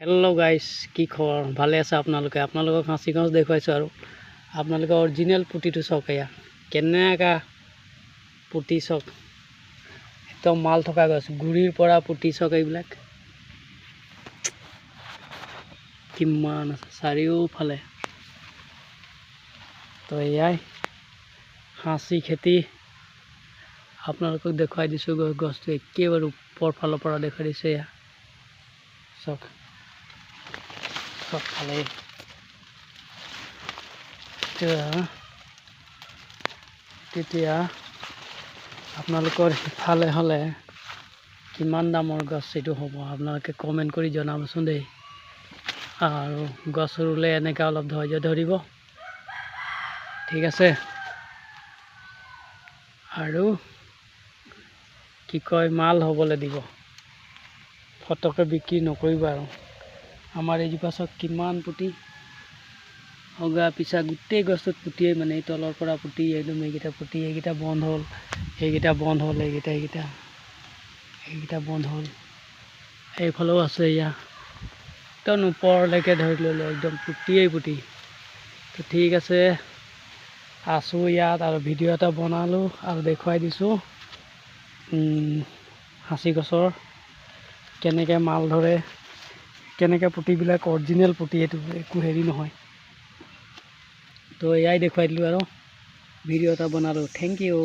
hello guys की खबर भाले আছে আপোনালোকে আপোনালোকক হাঁচি গছ দেখুৱাইছো আৰু আপোনালোকে অৰিজিনাল পুটিটো চাওক এয়া কেনেকা পুটি চাওক একদম মাল থকা গছ গুৰিৰ পৰা পুটি চাওক এইবিলাক কিমান আছে চাৰিওফালে তো এয়াই হাঁচি খেতি আপোনালোকক দেখুৱাই দিছো গছটো একেবাৰে ওপৰ ফালৰ পৰা দেখুৱাই দিছো এয়া চাওক সকালে তেতিয়া আপোনালোকৰ ইফালে হলে কিমান দামৰ গছ এইটো হ'ব আপোনালোকে কমেন্ট কৰি জনাবচোন দেই আৰু গছ ৰুলে এনেকা অলপ ধৈৰ্য ধৰিব ঠিক আছে আৰু কি কয় মাল হ'বলৈ দিব ফটকে বিক্ৰী নকৰিব আৰু আমাৰ এই পাছত কিমান পুটি হগা পিছা গোটেই গছত পুটিয়ে মানে এই তলৰ পৰা পুটি একদম এইকেইটা পুটি এইকেইটা বন্ধ হ'ল এইকেইটা বন্ধ হ'ল এইকেইটা বন্ধ হ'ল এইফালেও আছে ইয়া একদম ওপৰলৈকে ধৰি ল'লো একদম পুটিয়েই পুটি তো ঠিক আছে আছো ইয়াত আৰু ভিডিঅ' এটা বনালোঁ আৰু দেখুৱাই দিছোঁ হাঁচি গছৰ কেনেকৈ মাল ধৰে কেনেকৈ পুটিবিলাক অৰিজিনেল পুটি এইটো একো হেৰি নহয় তো এয়াই দেখুৱাই দিলোঁ আৰু ভিডিঅ' এটা বনালোঁ থেংক ইউ